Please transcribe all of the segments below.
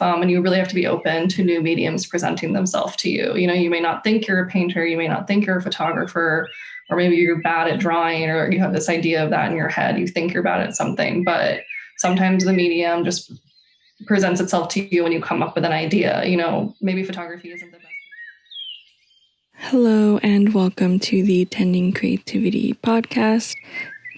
And you really have to be open to new mediums presenting themselves to you. You may not think you're a painter, you may not think you're a photographer, or maybe you're bad at drawing, or you have this idea of that in your head. You think you're bad at something, but sometimes the medium just presents itself to you when you come up with an idea. Maybe photography isn't the best. Hello, and welcome to the Tending Creativity podcast.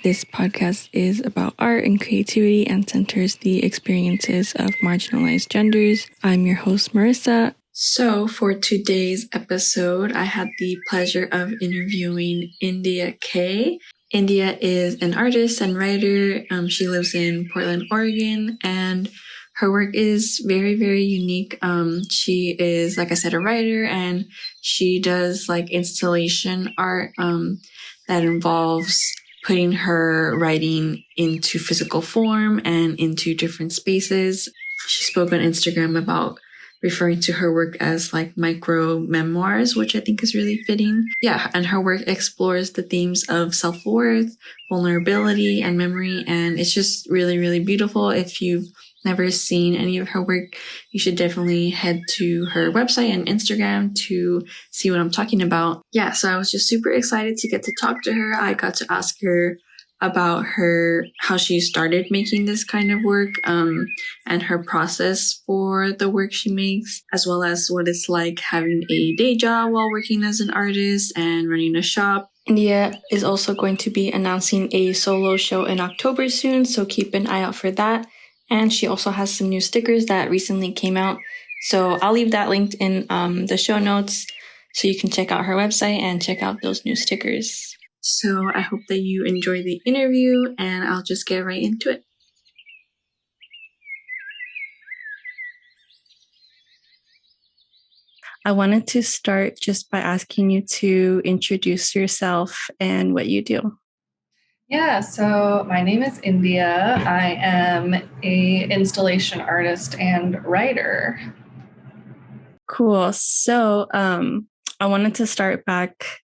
This podcast is about art and creativity and centers the experiences of marginalized genders. I'm your host, Marissa. So for today's episode, I had the pleasure of interviewing India K. India is an artist and writer. She lives in Portland, Oregon, and her work is very, very unique. She is, like I said, a writer, and she does like installation art that involves putting her writing into physical form and into different spaces. She spoke on Instagram about referring to her work as like micro-memoirs, which I think is really fitting. Yeah, and her work explores the themes of self-worth, vulnerability, and memory, and it's just really, really beautiful. If you've never seen any of her work, you should definitely head to her website and Instagram to see what I'm talking about. Yeah, so I was just super excited to get to talk to her. I got to ask her about how she started making this kind of work, and her process for the work she makes, as well as what it's like having a day job while working as an artist and running a shop. India is also going to be announcing a solo show in October soon, so keep an eye out for that. And she also has some new stickers that recently came out. So I'll leave that linked in the show notes so you can check out her website and check out those new stickers. So I hope that you enjoy the interview, and I'll just get right into it. I wanted to start just by asking you to introduce yourself and what you do. Yeah, so my name is India. I am a installation artist and writer. Cool. So I wanted to start back,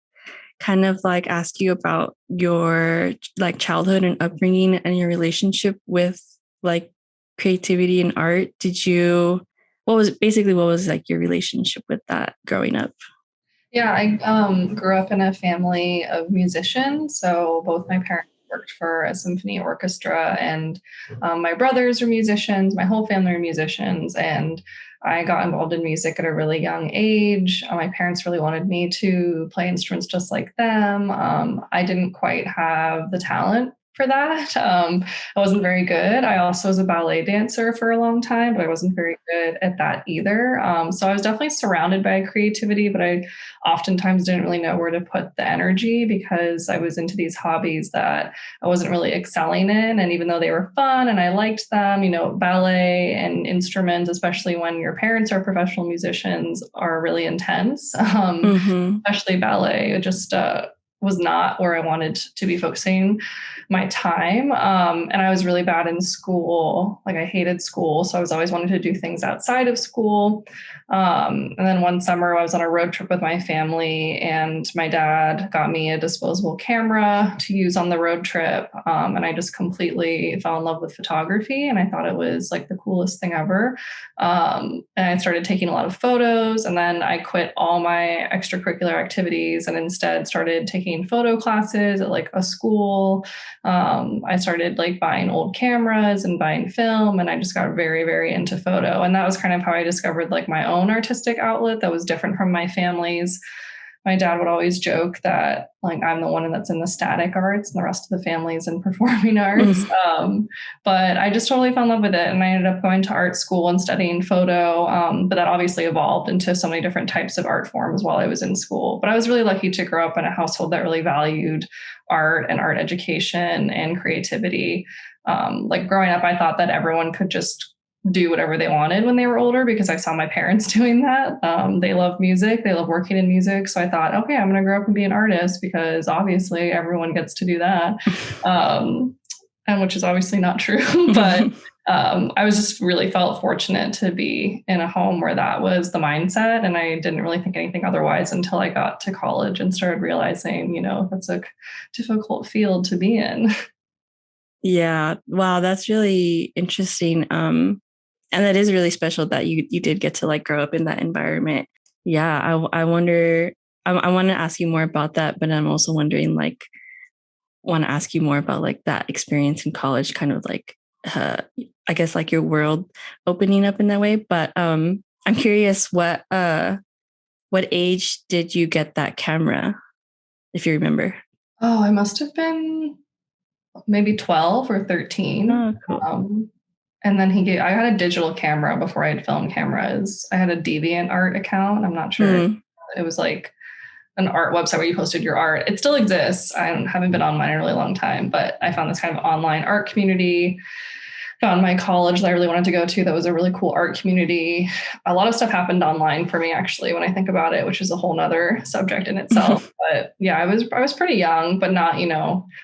kind of like ask you about your like childhood and upbringing and your relationship with like creativity and art. What was like your relationship with that growing up? Yeah, I grew up in a family of musicians. So both my parents worked for a symphony orchestra, and my brothers are musicians. My whole family are musicians, and I got involved in music at a really young age. My parents really wanted me to play instruments just like them. I didn't quite have the talent for that. I wasn't very good. I also was a ballet dancer for a long time, but I wasn't very good at that either. So I was definitely surrounded by creativity, but I oftentimes didn't really know where to put the energy because I was into these hobbies that I wasn't really excelling in. And even though they were fun and I liked them, ballet and instruments, especially when your parents are professional musicians, are really intense. Especially ballet. It just was not where I wanted to be focusing my time. And I was really bad in school. Like I hated school. So I was always wanting to do things outside of school. And then one summer I was on a road trip with my family, and my dad got me a disposable camera to use on the road trip. And I just completely fell in love with photography, and I thought it was like the coolest thing ever. And I started taking a lot of photos, and then I quit all my extracurricular activities and instead started taking photo classes at like a school. I started like buying old cameras and buying film, and I just got very, very into photo. And that was kind of how I discovered like my own artistic outlet that was different from my family's. My dad would always joke that like I'm the one that's in the static arts and the rest of the family's in performing arts. But I just totally fell in love with it. And I ended up going to art school and studying photo. But that obviously evolved into so many different types of art forms while I was in school. But I was really lucky to grow up in a household that really valued art and art education and creativity. Like growing up, I thought that everyone could just do whatever they wanted when they were older because I saw my parents doing that. They love music. They love working in music. So I thought, okay, I'm going to grow up and be an artist because obviously everyone gets to do that. And which is obviously not true. But I was just really felt fortunate to be in a home where that was the mindset. And I didn't really think anything otherwise until I got to college and started realizing, that's a difficult field to be in. Yeah. Wow. That's really interesting. And that is really special that you did get to like grow up in that environment. Yeah, I wonder, I want to ask you more about that, but I'm also wondering, like, want to ask you more about like that experience in college, kind of like, I guess like your world opening up in that way. But I'm curious, what age did you get that camera, if you remember? Oh, I must have been maybe 12 or 13. Oh, cool. And then I had a digital camera before I had film cameras. I had a DeviantArt account. I'm not sure. Hmm. It was like an art website where you posted your art. It still exists. I haven't been on mine in a really long time, but I found this kind of online art community. Found my college that I really wanted to go to that was a really cool art community. A lot of stuff happened online for me, actually, when I think about it, which is a whole nother subject in itself. But yeah, I was pretty young, but not,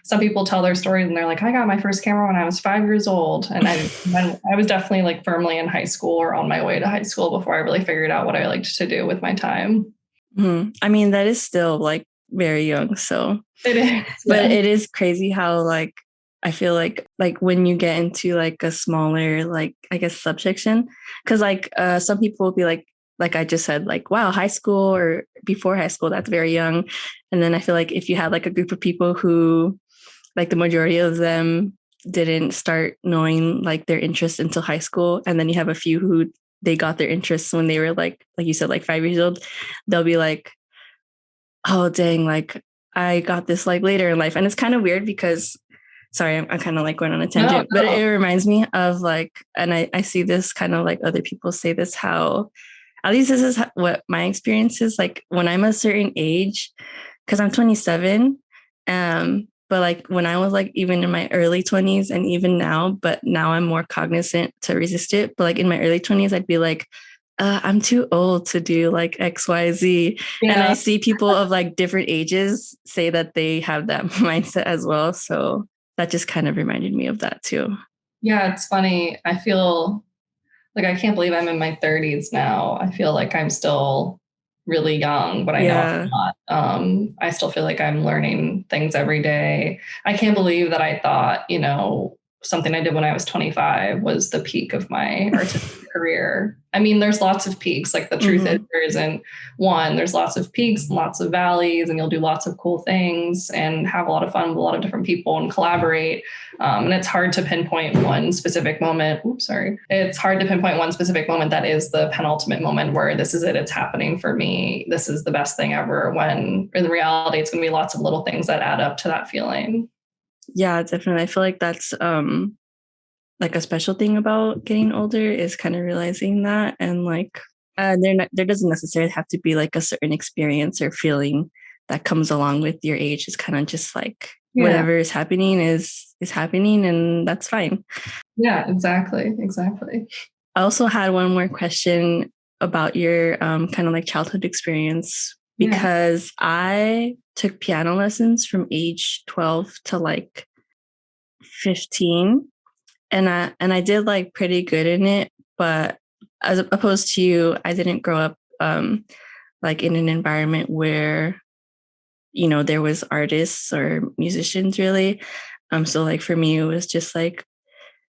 some people tell their stories and they're like, I got my first camera when I was 5 years old. And I was definitely like firmly in high school or on my way to high school before I really figured out what I liked to do with my time. I mean, that is still like very young. So It is. but it is crazy how like I feel like when you get into like a smaller, like, I guess, subsection, because like some people will be like I just said, like, wow, high school or before high school, that's very young. And then I feel like if you had like a group of people who, like, the majority of them didn't start knowing like their interests until high school, and then you have a few who they got their interests when they were like you said, like 5 years old, they'll be like, oh dang, like I got this like later in life. And it's kind of weird because, sorry, I'm kind of like going on a tangent, but it reminds me of like, and I see this kind of like other people say this, how, at least this is what my experience is like when I'm a certain age, because I'm 27. But like when I was like even in my early 20s and even now, but now I'm more cognizant to resist it. But like in my early 20s, I'd be like, I'm too old to do like XYZ. Yeah. And I see people of like different ages say that they have that mindset as well. So that just kind of reminded me of that too. Yeah, it's funny. I feel like I can't believe I'm in my 30s now. I feel like I'm still really young, but I know I'm not. I still feel like I'm learning things every day. I can't believe that I thought, something I did when I was 25 was the peak of my artistic career. I mean, there's lots of peaks. Like the truth is there isn't one. There's lots of peaks, lots of valleys, and you'll do lots of cool things and have a lot of fun with a lot of different people and collaborate. And it's hard to pinpoint one specific moment. It's hard to pinpoint one specific moment that is the penultimate moment where this is it. It's happening for me. This is the best thing ever. When in reality, it's going to be lots of little things that add up to that feeling. Yeah, definitely. I feel like that's like a special thing about getting older is kind of realizing that, and like there doesn't necessarily have to be like a certain experience or feeling that comes along with your age. It's kind of just like whatever is happening is happening, and that's fine. Yeah, exactly. I also had one more question about your kind of like childhood experience, because I took piano lessons from age 12 to like 15, and I did like pretty good in it, but as opposed to you, I didn't grow up like in an environment where there was artists or musicians really. So like for me, it was just like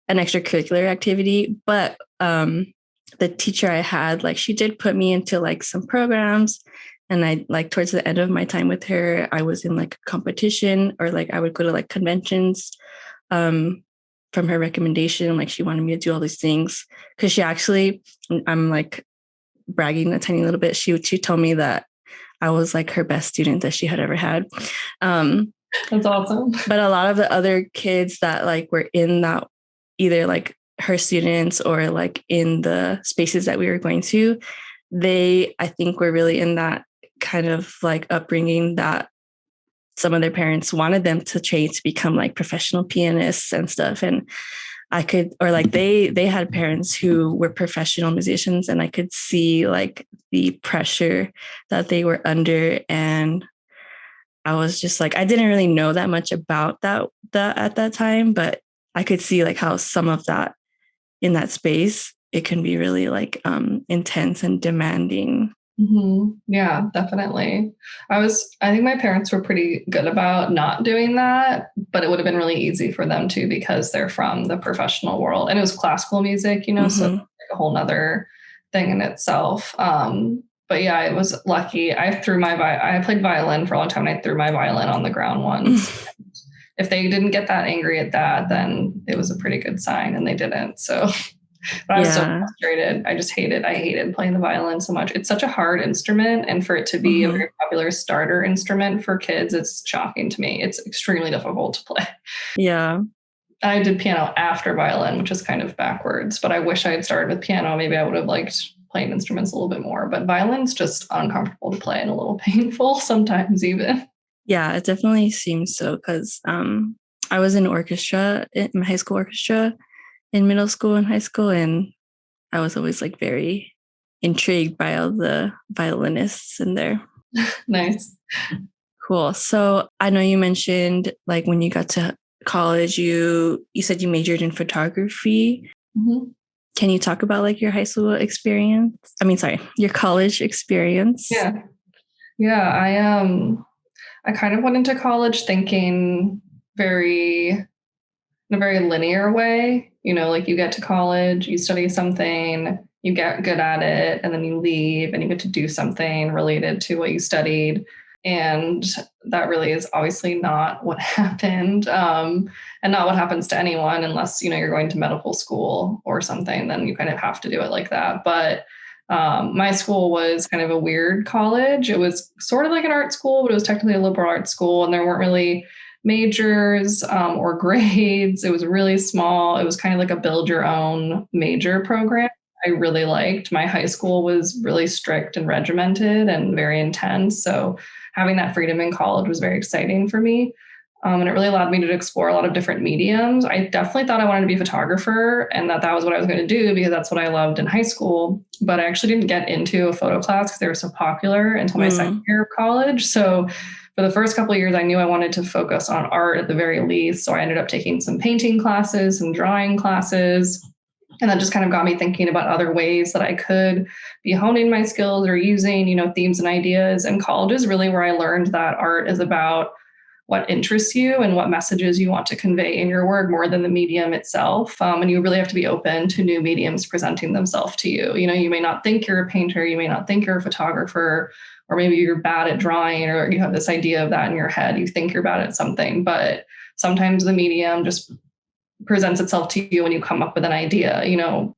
an extracurricular activity, but the teacher I had, like, she did put me into like some programs, and I like towards the end of my time with her, I was in like a competition, or like I would go to like conventions from her recommendation. Like she wanted me to do all these things because she actually, I'm like bragging a tiny little bit, she told me that I was like her best student that she had ever had. That's awesome. But a lot of the other kids that like were in that, either like her students or like in the spaces that we were going to, they, I think, were really in that kind of like upbringing that some of their parents wanted them to train to become like professional pianists and stuff. And I could, or like they had parents who were professional musicians, and I could see like the pressure that they were under. And I was just like, I didn't really know that much about that at that time, but I could see like how some of that in that space, it can be really like intense and demanding. Mm-hmm. Yeah, definitely. I think my parents were pretty good about not doing that, but it would have been really easy for them to, because they're from the professional world, and it was classical music, so like a whole nother thing in itself. But yeah, I was lucky. I played violin for a long time, and I threw my violin on the ground once. If they didn't get that angry at that, then it was a pretty good sign, and they didn't. So, but I was so frustrated. I hated playing the violin so much. It's such a hard instrument, and for it to be a very popular starter instrument for kids, it's shocking to me. It's extremely difficult to play. Yeah. I did piano after violin, which is kind of backwards, but I wish I had started with piano. Maybe I would have liked playing instruments a little bit more, but violin's just uncomfortable to play and a little painful sometimes even. Yeah, it definitely seems so, because I was in orchestra, in my high school orchestra, in middle school and high school, and I was always like very intrigued by all the violinists in there. Nice. Cool. So I know you mentioned like when you got to college, you said you majored in photography. Mm-hmm. Can you talk about like your high school experience? Your college experience. Yeah. I kind of went into college thinking in a very linear way. Like you get to college, you study something, you get good at it, and then you leave and you get to do something related to what you studied. And that really is obviously not what happened, and not what happens to anyone unless, you're going to medical school or something, then you kind of have to do it like that. But my school was kind of a weird college. It was sort of like an art school, but it was technically a liberal arts school, and there weren't really majors or grades. It was really small. It was kind of like a build your own major program. I really liked. My high school was really strict and regimented and very intense. So having that freedom in college was very exciting for me. And it really allowed me to explore a lot of different mediums. I definitely thought I wanted to be a photographer and that was what I was going to do because that's what I loved in high school. But I actually didn't get into a photo class because they were so popular until my second year of college. So for the first couple of years, I knew I wanted to focus on art at the very least. So I ended up taking some painting classes and drawing classes. And that just kind of got me thinking about other ways that I could be honing my skills or using, themes and ideas. And college is really where I learned that art is about what interests you and what messages you want to convey in your work more than the medium itself. And you really have to be open to new mediums presenting themselves to you. You may not think you're a painter, you may not think you're a photographer, or maybe you're bad at drawing, or you have this idea of that in your head. You think you're bad at something, but sometimes the medium just presents itself to you when you come up with an idea.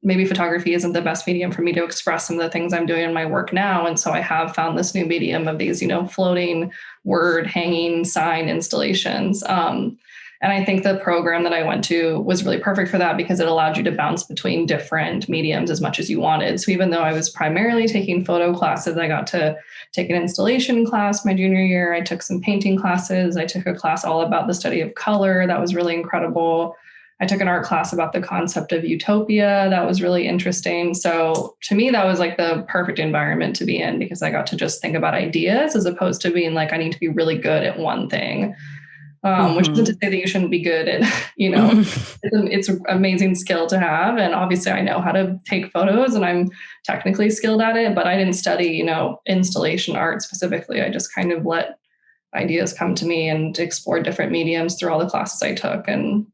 Maybe photography isn't the best medium for me to express some of the things I'm doing in my work now. And so I have found this new medium of these, floating word hanging sign installations. And I think the program that I went to was really perfect for that because it allowed you to bounce between different mediums as much as you wanted. So even though I was primarily taking photo classes, I got to take an installation class my junior year. I took some painting classes. I took a class all about the study of color. That was really incredible. I took an art class about the concept of utopia. That was really interesting. So to me, that was like the perfect environment to be in because I got to just think about ideas as opposed to being like, I need to be really good at one thing, which isn't to say that you shouldn't be good at, it's an amazing skill to have. And obviously I know how to take photos and I'm technically skilled at it, but I didn't study, installation art specifically. I just kind of let ideas come to me and explore different mediums through all the classes I took. And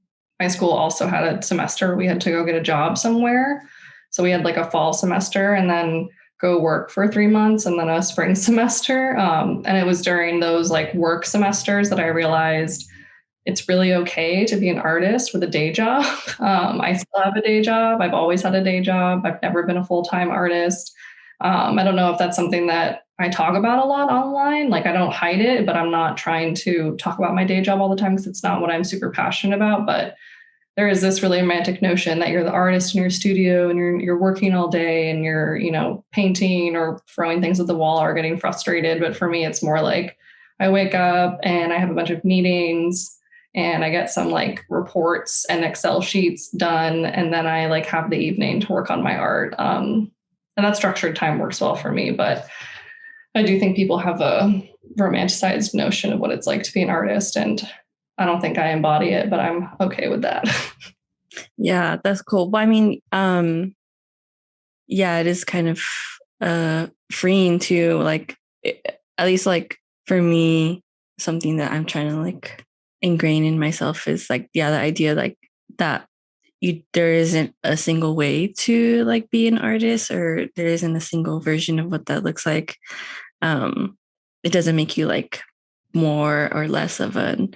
my school also had a semester we had to go get a job somewhere. So we had like a fall semester and then go work for 3 months and then a spring semester. And it was during those like work semesters that I realized it's really okay to be an artist with a day job. I still have a day job. I've always had a day job. I've never been a full-time artist. I don't know if that's something that I talk about a lot online. Like I don't hide it, but I'm not trying to talk about my day job all the time because it's not what I'm super passionate about. But there is this really romantic notion that you're the artist in your studio and you're working all day and you're, painting or throwing things at the wall or getting frustrated. But for me, it's more like I wake up and I have a bunch of meetings and I get some like reports and Excel sheets done. And then I like have the evening to work on my art. And that structured time works well for me. But I do think people have a romanticized notion of what it's like to be an artist. And I don't think I embody it, but I'm okay with that. Yeah, that's cool. But I mean, yeah, it is kind of freeing to like, at least like for me, something that I'm trying to like ingrain in myself is like, yeah, the idea like that, there isn't a single way to like be an artist, or there isn't a single version of what that looks like. It doesn't make you like more or less of an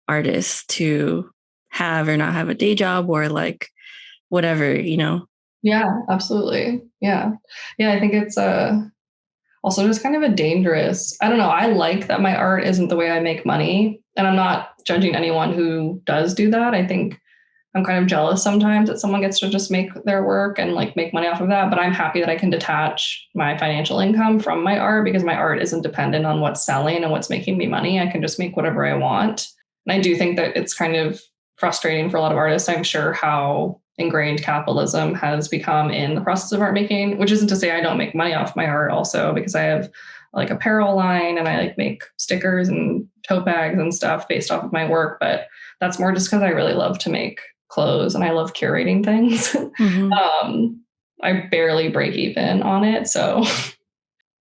artist to have or not have a day job or like whatever, you know? Yeah, absolutely. Yeah. Yeah, I think it's also just kind of a dangerous, I don't know. I like that my art isn't the way I make money. And I'm not judging anyone who does do that. I think I'm kind of jealous sometimes that someone gets to just make their work and like make money off of that. But I'm happy that I can detach my financial income from my art because my art isn't dependent on what's selling and what's making me money. I can just make whatever I want. And I do think that it's kind of frustrating for a lot of artists, I'm sure, how ingrained capitalism has become in the process of art making, which isn't to say I don't make money off my art also, because I have like apparel line and I like make stickers and tote bags and stuff based off of my work. But that's more just because I really love to make clothes and I love curating things. I barely break even on it. So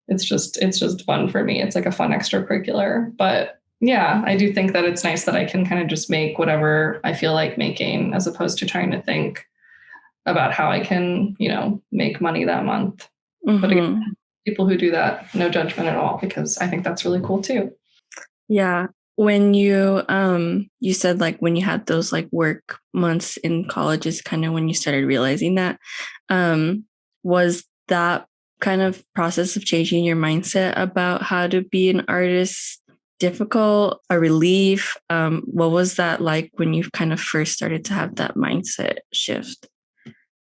it's just fun for me. It's like a fun extracurricular. But yeah, I do think that it's nice that I can kind of just make whatever I feel like making as opposed to trying to think about how I can, make money that month. But again, people who do that, no judgment at all, because I think that's really cool too. Yeah. When you you said like when you had those like work months in college is kind of when you started realizing that. Was that kind of process of changing your mindset about how to be an artist difficult, a relief? What was that like when you kind of first started to have that mindset shift,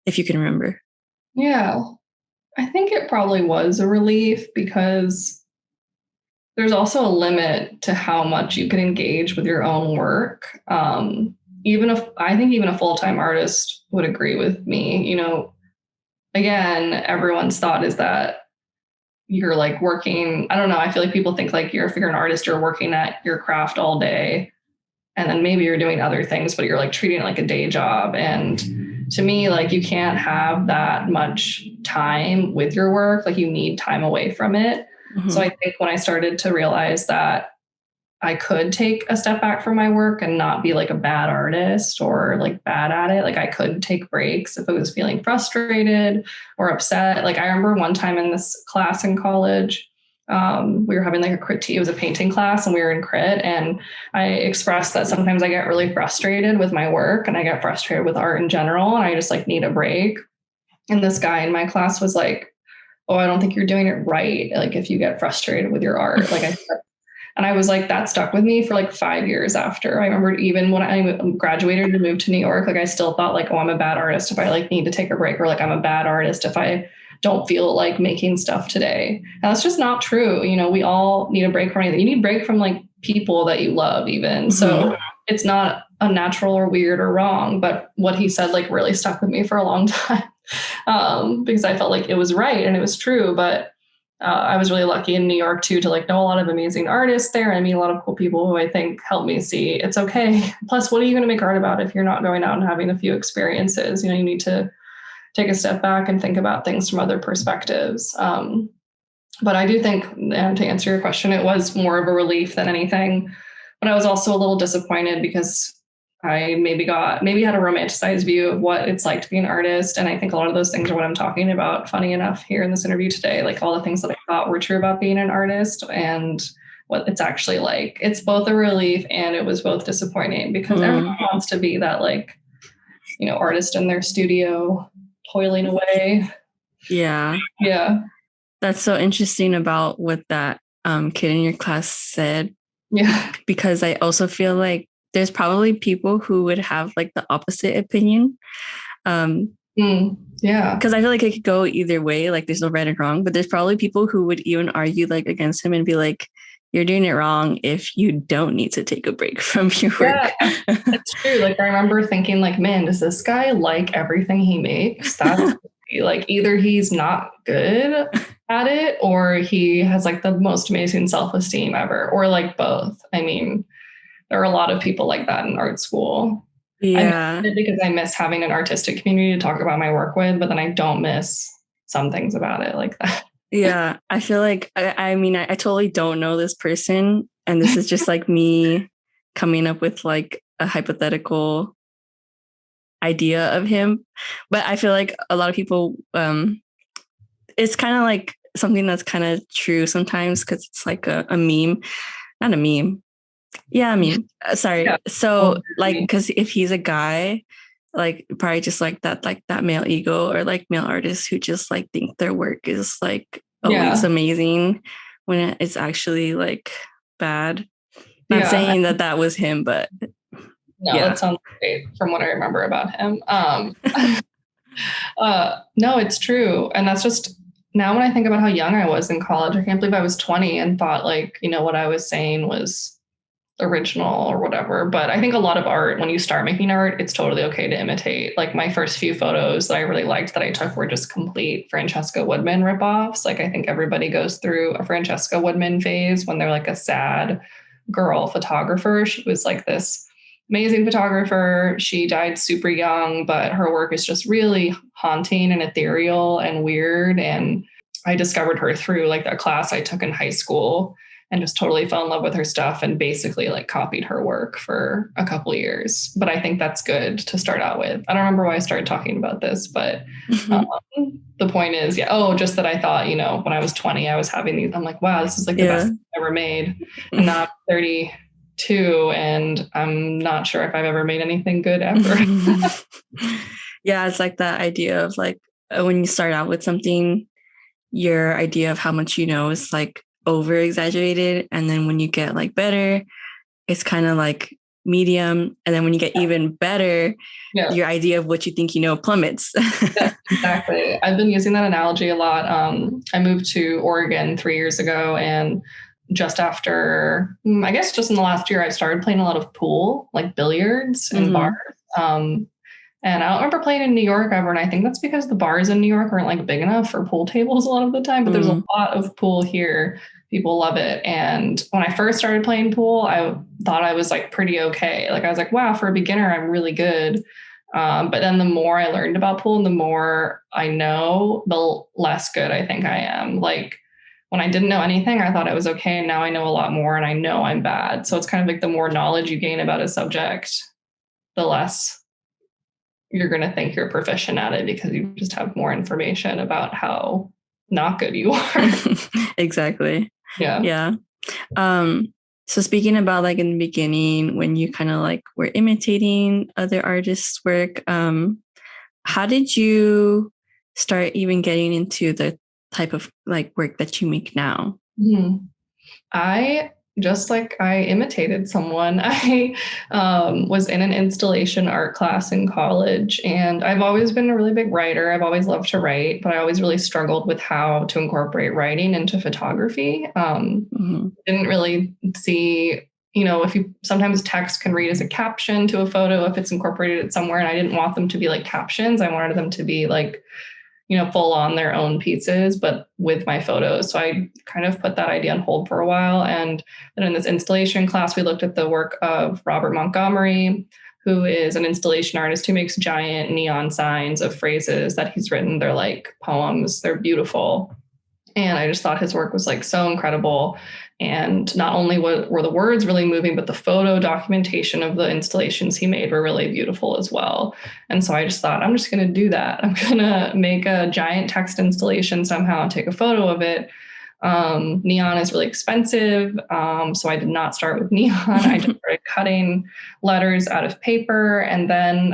if you can remember? Yeah, I think it probably was a relief because there's also a limit to how much you can engage with your own work. Even if I think even a full-time artist would agree with me, again, everyone's thought is that you're like working, I don't know, I feel like people think like if you're an artist, you're working at your craft all day and then maybe you're doing other things, but you're like treating it like a day job. And to me, like you can't have that much time with your work. Like you need time away from it. So I think when I started to realize that I could take a step back from my work and not be like a bad artist or like bad at it. Like I could take breaks if I was feeling frustrated or upset. Like I remember one time in this class in college, we were having like a critique. It was a painting class and we were in crit. And I expressed that sometimes I get really frustrated with my work and I get frustrated with art in general. And I just like need a break. And this guy in my class was like, "Oh, I don't think you're doing it right. Like if you get frustrated with your art." And I was like, that stuck with me for like 5 years after. I remember even when I graduated and moved to New York, like I still thought like, oh, I'm a bad artist if I like need to take a break, or like I'm a bad artist if I don't feel like making stuff today. And that's just not true. We all need a break from anything. You need a break from like people that you love even. So it's not unnatural or weird or wrong. But what he said like really stuck with me for a long time because I felt like it was right and it was true. But I was really lucky in New York too to like know a lot of amazing artists there. I meet a lot of cool people who I think helped me see it's okay. Plus, what are you going to make art about if you're not going out and having a few experiences? You need to take a step back and think about things from other perspectives. But I do think, and to answer your question, it was more of a relief than anything. But I was also a little disappointed because I maybe had a romanticized view of what it's like to be an artist. And I think a lot of those things are what I'm talking about, funny enough, here in this interview today, like all the things that I thought were true about being an artist and what it's actually like. It's both a relief and it was both disappointing because everyone wants to be that like, artist in their studio toiling away. Yeah. Yeah. That's so interesting about what that kid in your class said. Yeah. Because I also feel like there's probably people who would have like the opposite opinion. Yeah. Because I feel like it could go either way. Like there's no right and wrong, but there's probably people who would even argue like against him and be like, you're doing it wrong if you don't need to take a break from your work. Yeah, it's true. Like I remember thinking like, man, does this guy like everything he makes? That's like either he's not good at it or he has like the most amazing self-esteem ever, or like both. I mean, there are a lot of people like that in art school. Yeah. I miss it because I miss having an artistic community to talk about my work with, but then I don't miss some things about it like that. Yeah. I feel like, I mean, I totally don't know this person. And this is just like me coming up with like a hypothetical idea of him. But I feel like a lot of people, it's kind of like something that's kind of true sometimes because it's like a meme, not a meme. Yeah, I mean, sorry. Yeah. So like, because if he's a guy, like probably just like that male ego or like male artists who just like think their work is like always amazing when it's actually like bad. Not saying that was him, but no, that sounds great from what I remember about him. No, it's true. And that's just now when I think about how young I was in college, I can't believe I was 20 and thought like, what I was saying was original or whatever. But I think a lot of art, when you start making art, it's totally okay to imitate. Like my first few photos that I really liked that I took were just complete Francesca Woodman ripoffs. Like I think everybody goes through a Francesca Woodman phase when they're like a sad girl photographer. She was like this amazing photographer. She died super young, but her work is just really haunting and ethereal and weird. And I discovered her through like a class I took in high school and just totally fell in love with her stuff and basically like copied her work for a couple of years. But I think that's good to start out with. I don't remember why I started talking about this, but the point is, just that I thought, when I was 20, I was having these, I'm like, wow, this is like the best thing I've ever made. And now I'm 32 and I'm not sure if I've ever made anything good ever. Yeah, it's like that idea of like when you start out with something, your idea of how much you know is like over exaggerated, and then when you get like better, it's kind of like medium, and then when you get even better, your idea of what you think you know plummets. Yeah, exactly. I've been using that analogy a lot. I moved to Oregon 3 years ago, and just after, I guess just in the last year, I've started playing a lot of pool, like billiards and bars. And I don't remember playing in New York ever. And I think that's because the bars in New York aren't like big enough for pool tables a lot of the time, but there's a lot of pool here. People love it. And when I first started playing pool, I thought I was like pretty okay. Like I was like, wow, for a beginner, I'm really good. But then the more I learned about pool and the more I know, the less good I think I am. Like when I didn't know anything, I thought I was okay. And now I know a lot more and I know I'm bad. So it's kind of like the more knowledge you gain about a subject, the less you're going to think you're proficient at it because you just have more information about how not good you are. Exactly. Yeah. So speaking about like in the beginning, when you kind of like were imitating other artists' work, how did you start even getting into the type of like work that you make now? I imitated someone. I was in an installation art class in college, and I've always been a really big writer. I've always loved to write, but I always really struggled with how to incorporate writing into photography. Didn't really see, if you sometimes text can read as a caption to a photo if it's incorporated somewhere, and I didn't want them to be like captions. I wanted them to be like, full on their own pieces, but with my photos. So I kind of put that idea on hold for a while. And then in this installation class, we looked at the work of Robert Montgomery, who is an installation artist who makes giant neon signs of phrases that he's written. They're like poems. They're beautiful. And I just thought his work was like so incredible. And not only were the words really moving, but the photo documentation of the installations he made were really beautiful as well. And so I just thought, I'm just going to do that. I'm going to make a giant text installation somehow and take a photo of it. Neon is really expensive. So I did not start with neon. I just started cutting letters out of paper. And then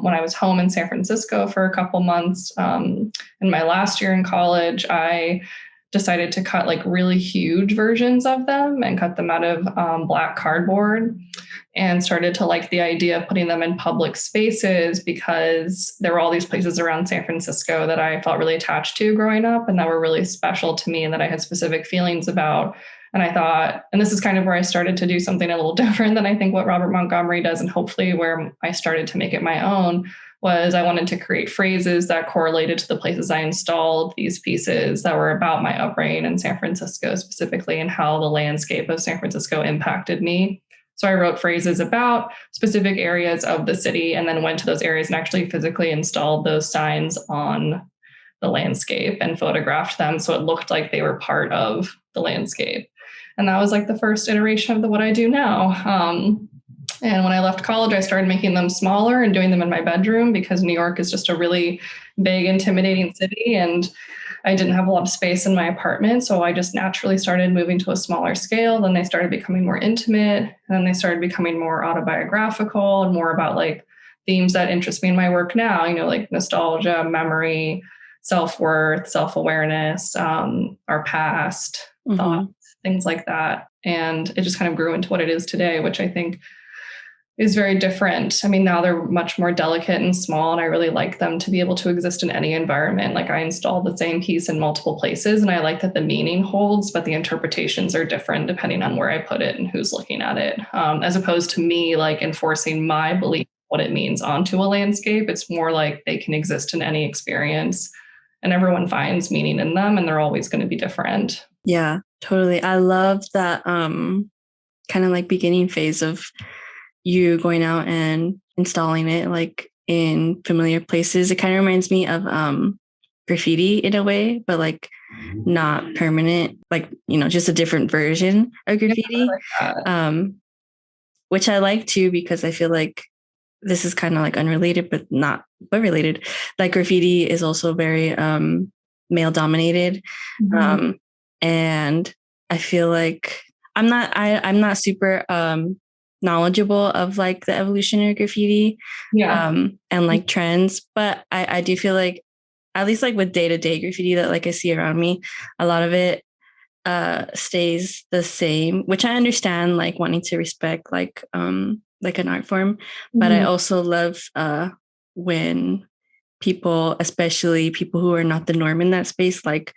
when I was home in San Francisco for a couple months, in my last year in college, I decided to cut like really huge versions of them and cut them out of black cardboard, and started to like the idea of putting them in public spaces because there were all these places around San Francisco that I felt really attached to growing up and that were really special to me and that I had specific feelings about. And I thought, and this is kind of where I started to do something a little different than I think what Robert Montgomery does, and hopefully where I started to make it my own, was I wanted to create phrases that correlated to the places I installed these pieces that were about my upbringing in San Francisco specifically and how the landscape of San Francisco impacted me. So I wrote phrases about specific areas of the city and then went to those areas and actually physically installed those signs on the landscape and photographed them so it looked like they were part of the landscape. And that was like the first iteration of what I do now. And when I left college, I started making them smaller and doing them in my bedroom because New York is just a really big, intimidating city. And I didn't have a lot of space in my apartment. So I just naturally started moving to a smaller scale. Then they started becoming more intimate. And then they started becoming more autobiographical and more about like themes that interest me in my work now, like nostalgia, memory, self-worth, self-awareness, our past, thoughts, things like that. And it just kind of grew into what it is today, which I think is very different. I mean, now they're much more delicate and small, and I really like them to be able to exist in any environment. Like I installed the same piece in multiple places, and I like that the meaning holds, but the interpretations are different depending on where I put it and who's looking at it. As opposed to me like enforcing my belief what it means onto a landscape. It's more like they can exist in any experience and everyone finds meaning in them, and they're always going to be different. Yeah, totally. I love that kind of like beginning phase of you going out and installing it like in familiar places. It kind of reminds me of graffiti in a way, but like not permanent, like, just a different version of graffiti. Yeah, which I like too, because I feel like this is kind of like unrelated, but related. Like graffiti is also very male dominated. Mm-hmm. And I feel like I'm not super knowledgeable of like the evolution of graffiti, and like trends, but I do feel like, at least like with day-to-day graffiti that like I see around me, a lot of it stays the same, which I understand, like wanting to respect like an art form. Mm-hmm. But I also love when people, especially people who are not the norm in that space, like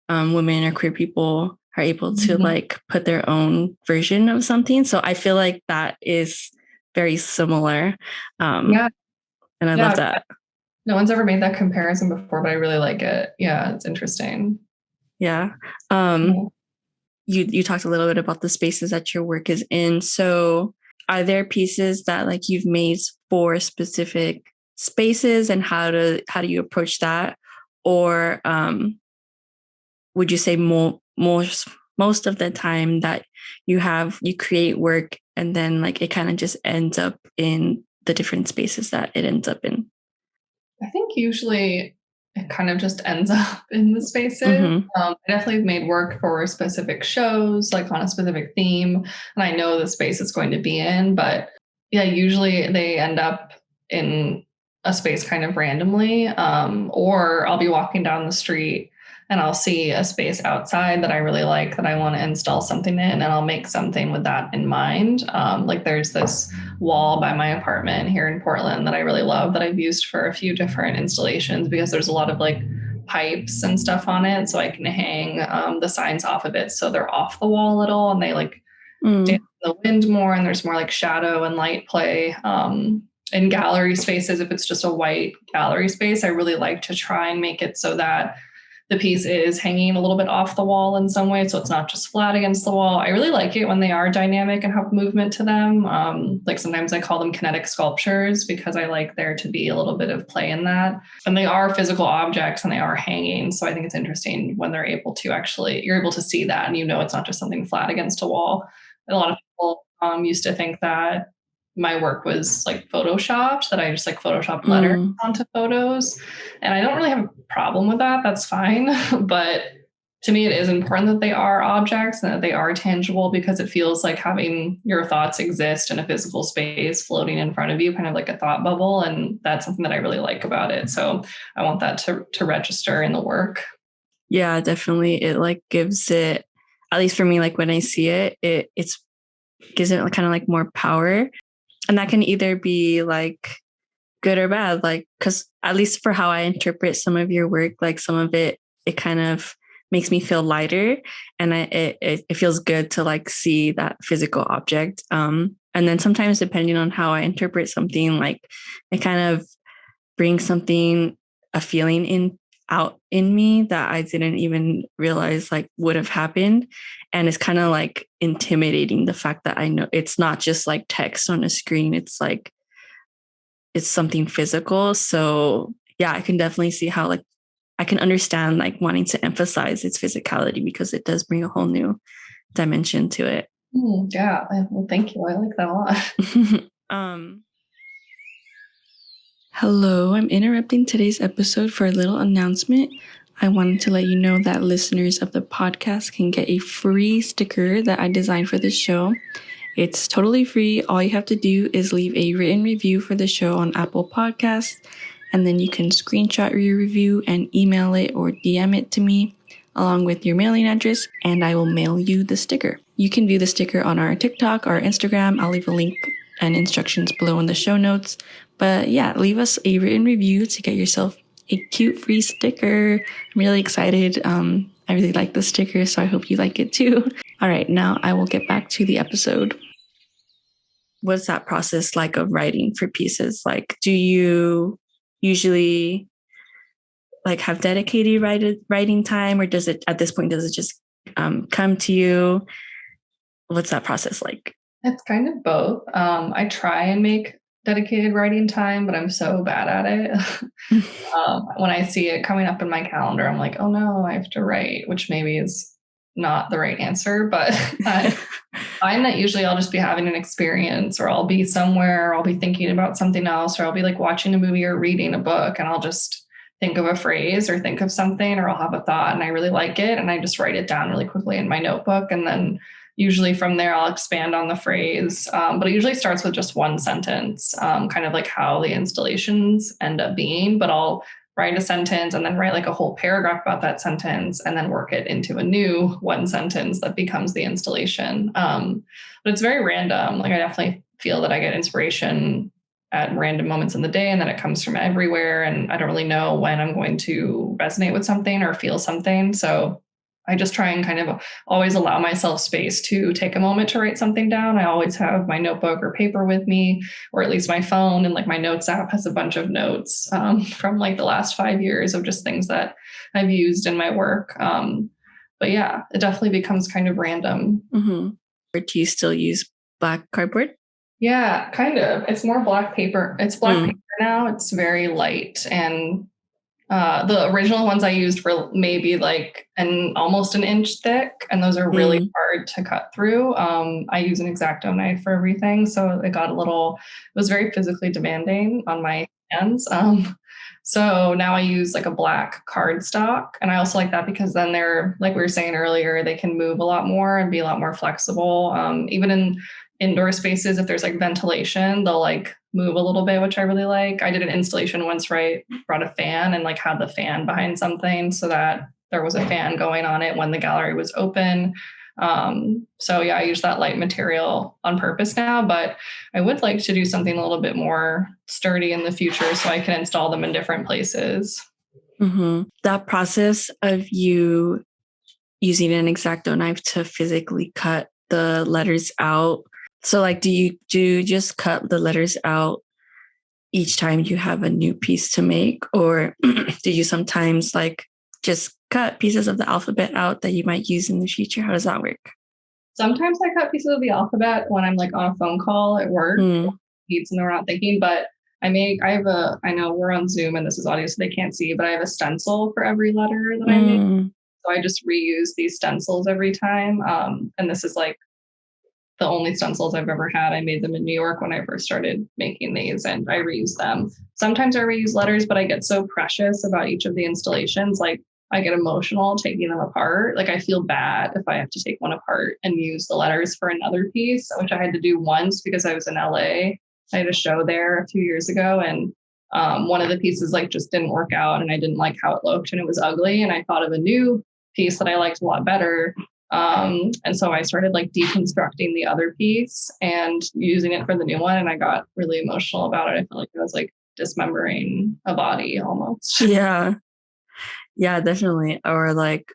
women or queer people, are able to like put their own version of something. So I feel like that is very similar. And I love that. No one's ever made that comparison before, but I really like it. Yeah, it's interesting. Yeah. You talked a little bit about the spaces that your work is in. So are there pieces that like you've made for specific spaces, and how do you approach that? Or would you say most of the time that you create work and then like it kind of just ends up in the different spaces that it ends up in? I think usually it kind of just ends up in the spaces. Mm-hmm. I definitely made work for specific shows, like on a specific theme, and I know the space it's going to be in, but yeah, usually they end up in a space kind of randomly, or I'll be walking down the street and I'll see a space outside that I really like, that I want to install something in, and I'll make something with that in mind. Like there's this wall by my apartment here in Portland that I really love, that I've used for a few different installations, because there's a lot of like pipes and stuff on it. So I can hang the signs off of it so they're off the wall a little, and they like dance in the wind more, and there's more like shadow and light play. In gallery spaces, if it's just a white gallery space, I really like to try and make it so that the piece is hanging a little bit off the wall in some way, so it's not just flat against the wall. I really like it when they are dynamic and have movement to them. Like sometimes I call them kinetic sculptures, because I like there to be a little bit of play in that. And they are physical objects and they are hanging. So I think it's interesting when they're able to you're able to see that, and it's not just something flat against a wall. A lot of people used to think that my work was like photoshopped, that I just like photoshopped letters onto photos. And I don't really have a problem with that. That's fine. But to me, it is important that they are objects and that they are tangible, because it feels like having your thoughts exist in a physical space floating in front of you, kind of like a thought bubble. And that's something that I really like about it. So I want that to register in the work. Yeah, definitely. It like gives it, at least for me, like when I see it, it's gives it kind of like more power. And that can either be like good or bad, like, because at least for how I interpret some of your work, like some of it kind of makes me feel lighter, and it feels good to like see that physical object. And then sometimes, depending on how I interpret something, like it kind of brings a feeling out in me that I didn't even realize like would have happened. And it's kind of like intimidating, the fact that I know it's not just like text on a screen. It's like, it's something physical. So yeah, I can definitely see how like I can understand like wanting to emphasize its physicality, because it does bring a whole new dimension to it. Yeah. Well, thank you. I like that a lot. Hello, I'm interrupting today's episode for a little announcement. I wanted to let you know that listeners of the podcast can get a free sticker that I designed for this show. It's totally free. All you have to do is leave a written review for the show on Apple Podcasts, and then you can screenshot your review and email it or DM it to me along with your mailing address, and I will mail you the sticker. You can view the sticker on our TikTok or Instagram. I'll leave a link and instructions below in the show notes. But yeah, leave us a written review to get yourself a cute free sticker. I'm really excited. I really like the sticker, so I hope you like it too. All right, now I will get back to the episode. What's that process like of writing for pieces? Like, do you usually like have dedicated writing time, or does it at this point, does it just come to you? What's that process like? It's kind of both. I try and make dedicated writing time, but I'm so bad at it. When I see it coming up in my calendar, I'm like, oh no, I have to write, which maybe is not the right answer, but I find that usually I'll just be having an experience, or I'll be somewhere, or I'll be thinking about something else, or I'll be like watching a movie or reading a book, and I'll just think of a phrase or think of something, or I'll have a thought and I really like it, and I just write it down really quickly in my notebook. And then usually from there, I'll expand on the phrase. But it usually starts with just one sentence, kind of like how the installations end up being. But I'll write a sentence and then write like a whole paragraph about that sentence, and then work it into a new one sentence that becomes the installation. But it's very random. Like I definitely feel that I get inspiration at random moments in the day, and then it comes from everywhere. And I don't really know when I'm going to resonate with something or feel something. So I just try and kind of always allow myself space to take a moment to write something down. I always have my notebook or paper with me, or at least my phone. And like my notes app has a bunch of notes from like the last 5 years of just things that I've used in my work. But yeah, it definitely becomes kind of random. Mm-hmm. Or do you still use black cardboard? Yeah, kind of. It's more black paper. It's black paper now. It's very light. And the original ones I used were maybe like almost an inch thick, and those are really hard to cut through. I use an X-Acto knife for everything, so it was very physically demanding on my hands. So now I use like a black cardstock, and I also like that because then they're, like we were saying earlier, they can move a lot more and be a lot more flexible. Even in indoor spaces, if there's like ventilation, they'll like move a little bit, which I really like. I did an installation once where I brought a fan and like had the fan behind something so that there was a fan going on it when the gallery was open. So yeah, I use that light material on purpose now, but I would like to do something a little bit more sturdy in the future so I can install them in different places. Mm-hmm. That process of you using an X-Acto knife to physically cut the letters out. So like, do you just cut the letters out each time you have a new piece to make? Or do you sometimes like just cut pieces of the alphabet out that you might use in the future? How does that work? Sometimes I cut pieces of the alphabet when I'm like on a phone call at work, need something we're not thinking, but I know we're on Zoom and this is audio, so they can't see, but I have a stencil for every letter that I make. So I just reuse these stencils every time. And this is like the only stencils I've ever had. I made them in New York when I first started making these, and I reuse them. Sometimes I reuse letters, but I get so precious about each of the installations. Like I get emotional taking them apart. Like I feel bad if I have to take one apart and use the letters for another piece, which I had to do once because I was in LA. I had a show there a few years ago, and one of the pieces like just didn't work out, and I didn't like how it looked, and it was ugly. And I thought of a new piece that I liked a lot better. And so I started like deconstructing the other piece and using it for the new one. And I got really emotional about it. I felt like I was like dismembering a body almost. Yeah. Yeah, definitely. Or like,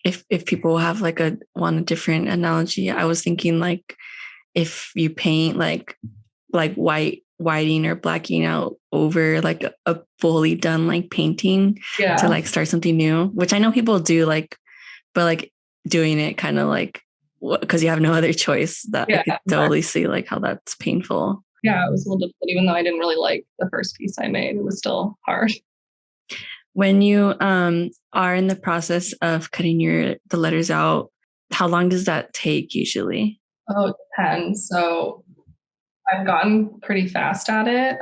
if people have like a different analogy, I was thinking like if you paint like whiting or blacking out over like a fully done like painting to like start something new, which I know people do, like, but like doing it kind of like because you have no other choice, that I could totally see like how that's painful. Yeah, it was a little difficult. Even though I didn't really like the first piece I made, it was still hard. When you are in the process of cutting the letters out, how long does that take usually? Oh, it depends. So I've gotten pretty fast at it.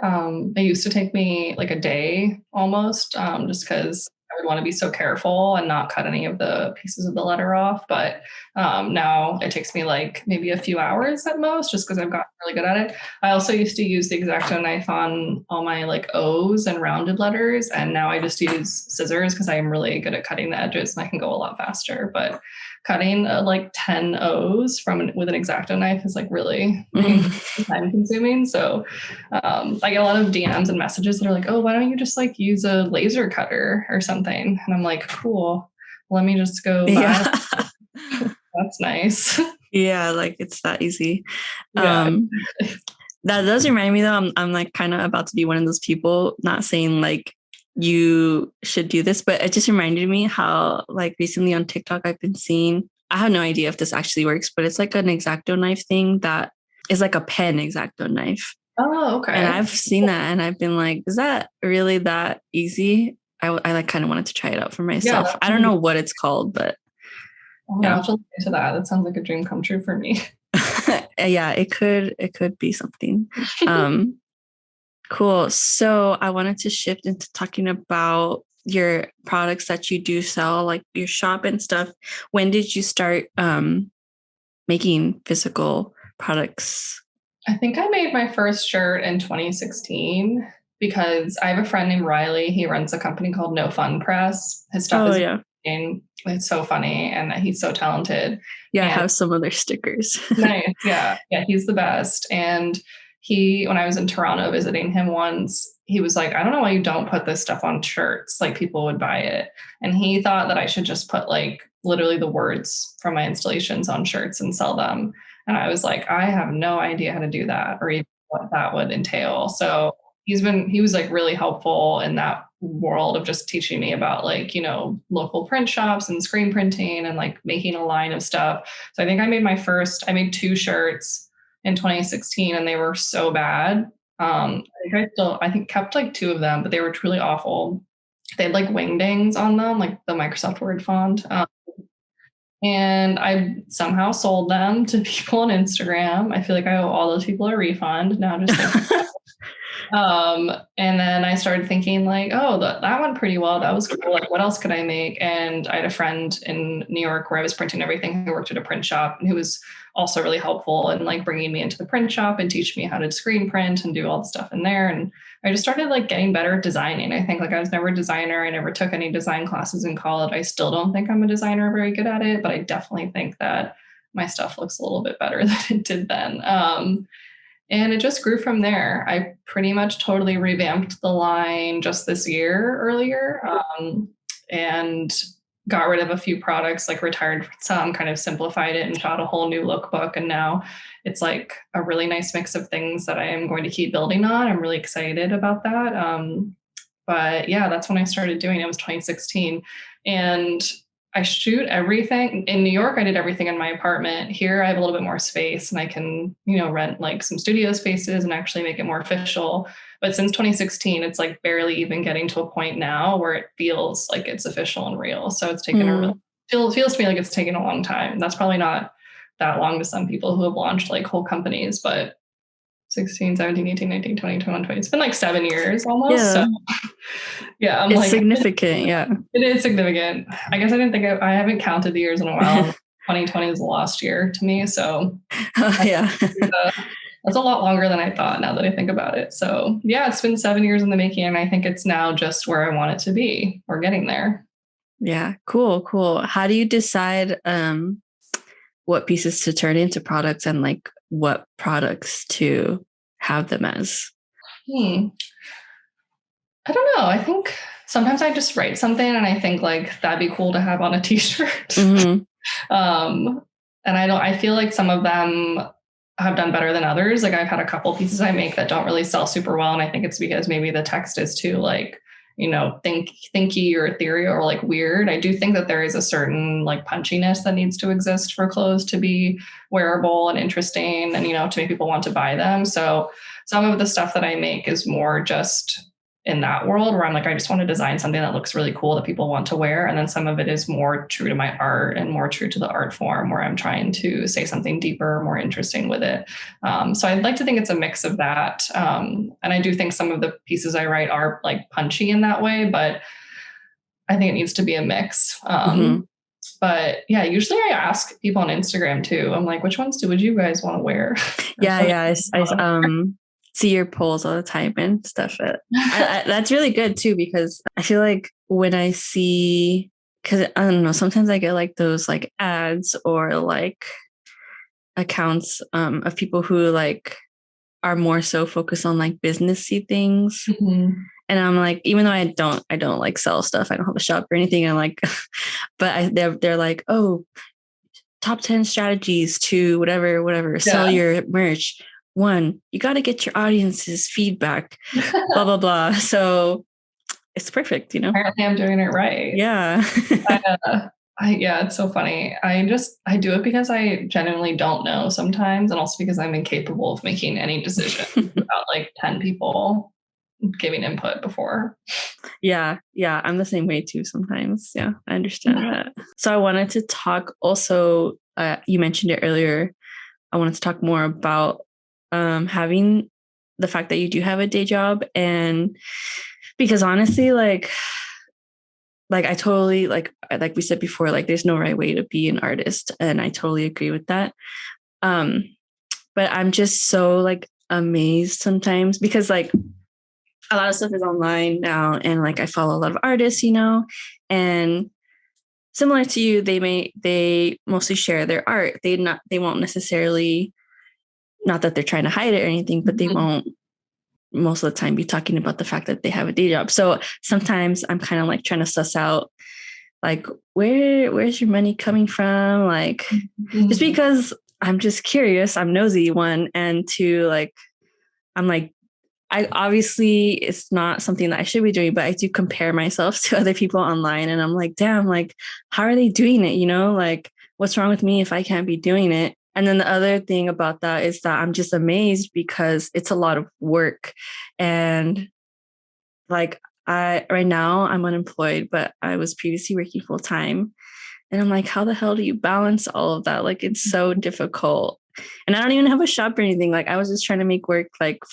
It used to take me like a day almost, just because I would want to be so careful and not cut any of the pieces of the letter off. But now it takes me like maybe a few hours at most, just because I've gotten really good at it. I also used to use the X-Acto knife on all my like O's and rounded letters, and now I just use scissors because I am really good at cutting the edges and I can go a lot faster. But cutting like 10 O's with an X-Acto knife is like really time consuming. So I get a lot of DMs and messages that are like, oh, why don't you just like use a laser cutter or something? And I'm like, cool, let me just go buy it. That's nice. Yeah, like it's that easy. Yeah. That does remind me though, I'm like kind of about to be one of those people, not saying like you should do this, but it just reminded me how like recently on TikTok I've been seeing, I have no idea if this actually works, but it's like an X-Acto knife thing that is like a pen X-Acto knife. Oh, okay. And I've seen that and I've been like, is that really that easy? I like kind of wanted to try it out for myself. Yeah, I don't know what it's called, but I'll have to look into that. That sounds like a dream come true for me. Yeah, it could be something. Cool. So I wanted to shift into talking about your products that you do sell, like your shop and stuff. When did you start making physical products? I think I made my first shirt in 2016 because I have a friend named Riley. He runs a company called No Fun Press. His stuff is amazing. It's so funny and he's so talented. Yeah, and I have some of their stickers. Nice. Yeah. Yeah. He's the best. And when I was in Toronto visiting him once, he was like, I don't know why you don't put this stuff on shirts. Like people would buy it. And he thought that I should just put like literally the words from my installations on shirts and sell them. And I was like, I have no idea how to do that or even what that would entail. So he was like really helpful in that world of just teaching me about like, local print shops and screen printing and like making a line of stuff. So I think I made 2 shirts in 2016 and they were so bad. I think kept like 2 of them, but they were truly awful. They had like wingdings on them, like the Microsoft Word font. And I somehow sold them to people on Instagram. I feel like I owe all those people a refund now. And then I started thinking like, oh, that went pretty well. That was cool. Like, what else could I make? And I had a friend in New York where I was printing everything who worked at a print shop and who was also really helpful in like bringing me into the print shop and teach me how to screen print and do all the stuff in there. And I just started like getting better at designing. I think like I was never a designer. I never took any design classes in college. I still don't think I'm a designer very good at it, but I definitely think that my stuff looks a little bit better than it did then. And it just grew from there. I pretty much totally revamped the line just this year earlier, and got rid of a few products, like retired some, kind of simplified it and got a whole new lookbook. And now it's like a really nice mix of things that I am going to keep building on. I'm really excited about that. But yeah, that's when I started doing it. It was 2016. And I shoot everything. In New York, I did everything in my apartment. Here, I have a little bit more space and I can, rent like some studio spaces and actually make it more official. But since 2016, it's like barely even getting to a point now where it feels like it's official and real. So it's taken feels to me like it's taken a long time. That's probably not that long to some people who have launched like whole companies, but 16, 17, 18, 19, 20, 21, 20. It's been like 7 years almost. Yeah. So yeah, it's like significant. Yeah. It is significant. I guess I haven't counted the years in a while. 2020 is the last year to me. So yeah. That's a lot longer than I thought now that I think about it. So yeah, it's been 7 years in the making and I think it's now just where I want it to be. We're getting there. Yeah. Cool. How do you decide what pieces to turn into products and like what products to have them as? I don't know. I think sometimes I just write something and I think like that'd be cool to have on a t-shirt. Mm-hmm. And I feel like some of them have done better than others. Like I've had a couple pieces I make that don't really sell super well. And I think it's because maybe the text is too like, thinky or ethereal or like weird. I do think that there is a certain like punchiness that needs to exist for clothes to be wearable and interesting and, to make people want to buy them. So some of the stuff that I make is more just in that world where I'm like, I just want to design something that looks really cool that people want to wear. And then some of it is more true to my art and more true to the art form where I'm trying to say something deeper, more interesting with it. So I'd like to think it's a mix of that. And I do think some of the pieces I write are like punchy in that way, but I think it needs to be a mix. But yeah, usually I ask people on Instagram too. I'm like, which ones would you guys want to wear? Yeah. I see your polls all the time and stuff. That's really good too, because I feel like when I see, because I don't know, sometimes I get like those like ads or like accounts of people who like are more so focused on like businessy things. And I'm like, even though I don't like sell stuff, I don't have a shop or anything. I'm like, but they're like, oh, top 10 strategies to whatever, sell your merch. 1, you got to get your audience's feedback, blah, blah, blah. So it's perfect, you know? Apparently I'm doing it right. Yeah. Yeah, it's so funny. I do it because I genuinely don't know sometimes. And also because I'm incapable of making any decision without like 10 people giving input before. Yeah. I'm the same way too sometimes. Yeah, I understand that. So I wanted to talk also, you mentioned it earlier. I wanted to talk more about having the fact that you do have a day job. And because honestly, like I totally like we said before, like there's no right way to be an artist. And I totally agree with that. But I'm just so like amazed sometimes because like a lot of stuff is online now, and like I follow a lot of artists, you know, and similar to you, they mostly share their art. They won't necessarily, not that they're trying to hide it or anything, but they won't most of the time be talking about the fact that they have a day job. So sometimes I'm kind of like trying to suss out like where's your money coming from? Like just because I'm just curious, I'm nosy, 1, and 2, like I'm like, I obviously it's not something that I should be doing, but I do compare myself to other people online and I'm like, damn, like, how are they doing it? You know, like what's wrong with me if I can't be doing it? And then the other thing about that is that I'm just amazed because it's a lot of work. And like right now I'm unemployed, but I was previously working full time. And I'm like, how the hell do you balance all of that? Like, it's so difficult. And I don't even have a shop or anything. Like I was just trying to make work like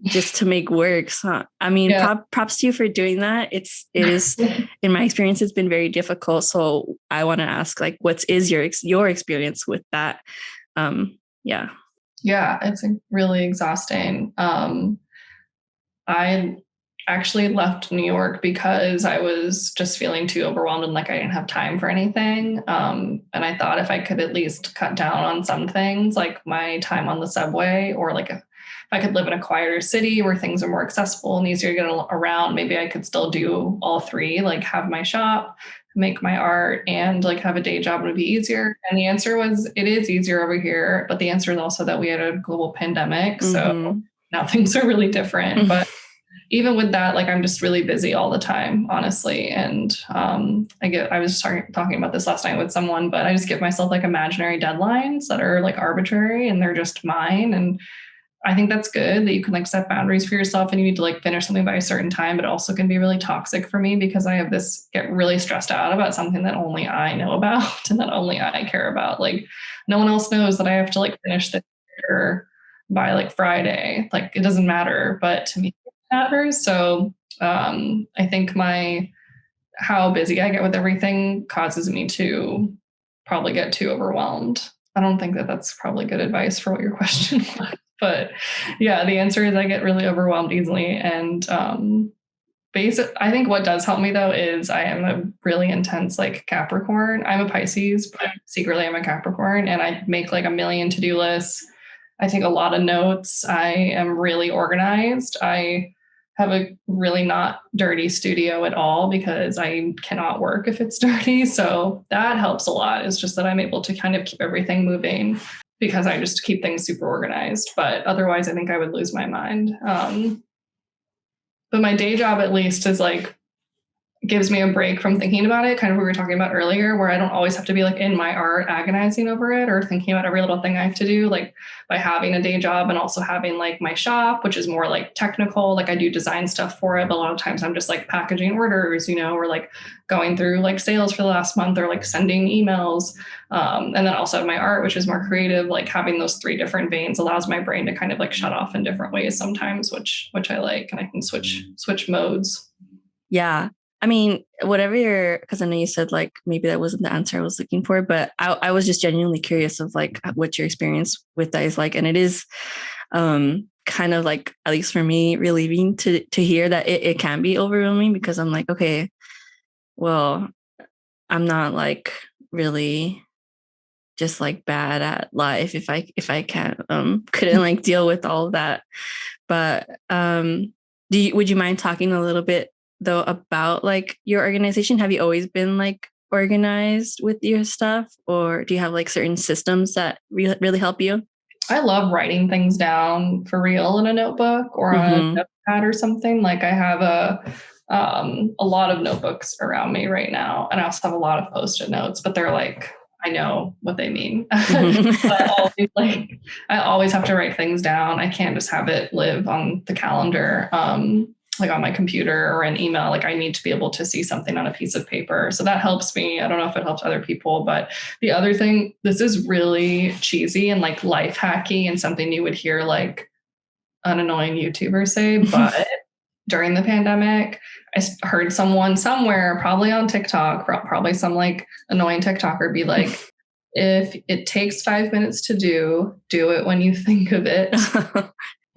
just to make work. So, I mean, props to you for doing that. It is, in my experience, it's been very difficult. So I want to ask, like, what is your experience with that? Yeah, it's really exhausting. I actually left New York because I was just feeling too overwhelmed and like I didn't have time for anything. And I thought if I could at least cut down on some things, like my time on the subway, or like if I could live in a quieter city where things are more accessible and easier to get around, maybe I could still do all 3, like have my shop, make my art, and like have a day job would be easier. And the answer was, it is easier over here. But the answer is also that we had a global pandemic. So now things are really different. But even with that, like I'm just really busy all the time, honestly. And I was talking about this last night with someone, but I just give myself like imaginary deadlines that are like arbitrary and they're just mine. And I think that's good that you can like set boundaries for yourself and you need to like finish something by a certain time, but it also can be really toxic for me because I have get really stressed out about something that only I know about and that only I care about. Like no one else knows that I have to like finish this by like Friday. Like it doesn't matter, but to me it matters. So I think how busy I get with everything causes me to probably get too overwhelmed. I don't think that that's probably good advice for what your question was. But yeah, the answer is I get really overwhelmed easily. And I think what does help me though is I am a really intense like Capricorn. I'm a Pisces, but secretly I'm a Capricorn, and I make like a million to-do lists. I take a lot of notes. I am really organized. I have a really not dirty studio at all because I cannot work if it's dirty. So that helps a lot. It's just that I'm able to kind of keep everything moving because I just keep things super organized. But otherwise, I think I would lose my mind. But my day job, at least, is like gives me a break from thinking about it, kind of what we were talking about earlier, where I don't always have to be like in my art agonizing over it or thinking about every little thing I have to do, like by having a day job and also having like my shop, which is more like technical, like I do design stuff for it, but a lot of times I'm just like packaging orders, or like going through like sales for the last month or like sending emails. And then also my art, which is more creative, like having those three different veins allows my brain to kind of like shut off in different ways sometimes, which I like, and I can switch modes. Yeah. I mean, whatever because I know you said like maybe that wasn't the answer I was looking for, but I was just genuinely curious of like what your experience with that is like. And it is kind of like, at least for me, relieving to hear that it can be overwhelming, because I'm like, okay, well, I'm not like really just like bad at life if I can't couldn't like deal with all of that. But would you mind talking a little bit though about like your organization? Have you always been like organized with your stuff, or do you have like certain systems that really help you? I love writing things down for real in a notebook or on a notepad or something. Like I have a lot of notebooks around me right now, and I also have a lot of Post-it notes, but they're like, I know what they mean. I always have to write things down. I can't just have it live on the calendar, like on my computer or an email. Like I need to be able to see something on a piece of paper. So that helps me. I don't know if it helps other people, but the other thing, this is really cheesy and like life hacky and something you would hear like an annoying YouTuber say, but during the pandemic, I heard someone somewhere, probably on TikTok, probably some like annoying TikToker be like, if it takes 5 minutes to do it when you think of it.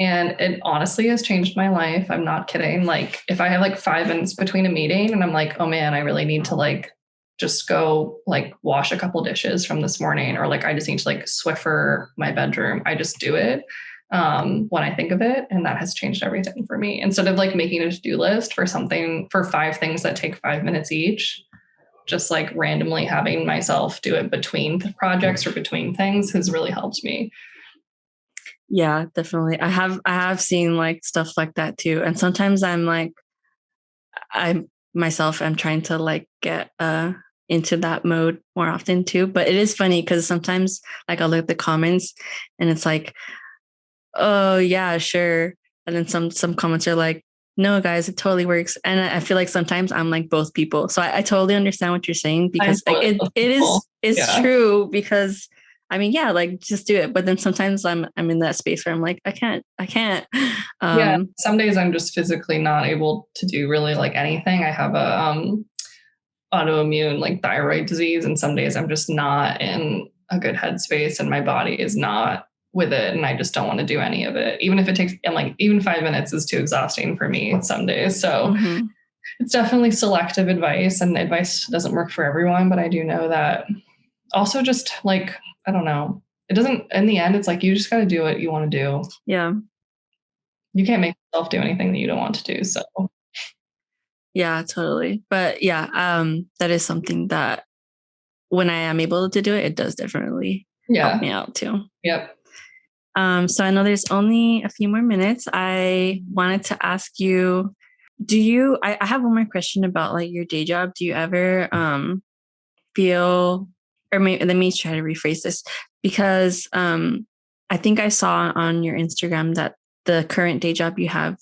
And it honestly has changed my life. I'm not kidding. Like if I have like 5 minutes between a meeting and I'm like, oh man, I really need to like just go like wash a couple dishes from this morning, or like I just need to like Swiffer my bedroom, I just do it when I think of it. And that has changed everything for me. Instead of like making a to-do list for 5 things that take 5 minutes each, just like randomly having myself do it between the projects or between things has really helped me. Yeah, definitely. I have seen like stuff like that too. And sometimes I'm like, I'm trying to like get into that mode more often too. But it is funny because sometimes like I'll look at the comments and it's like, oh yeah, sure. And then some comments are like, no guys, it totally works. And I feel like sometimes I'm like both people. So I totally understand what you're saying, because like it's true, because I mean, yeah, like just do it. But then sometimes I'm in that space where I'm like, I can't. Yeah. Some days I'm just physically not able to do really like anything. I have a autoimmune like thyroid disease, and some days I'm just not in a good headspace and my body is not with it, and I just don't want to do any of it. Even if it takes, and like even 5 minutes is too exhausting for me some days. So it's definitely selective advice, and advice doesn't work for everyone. But I do know that also just like, I don't know, it doesn't, in the end, it's like, you just got to do what you want to do. Yeah. You can't make yourself do anything that you don't want to do. So yeah, totally. But yeah, that is something that when I am able to do it, it does definitely help me out too. Yep. So I know there's only a few more minutes. I wanted to ask you, I have one more question about like your day job. Do you ever feel, or maybe, let me try to rephrase this, because I think I saw on your Instagram that the current day job you have,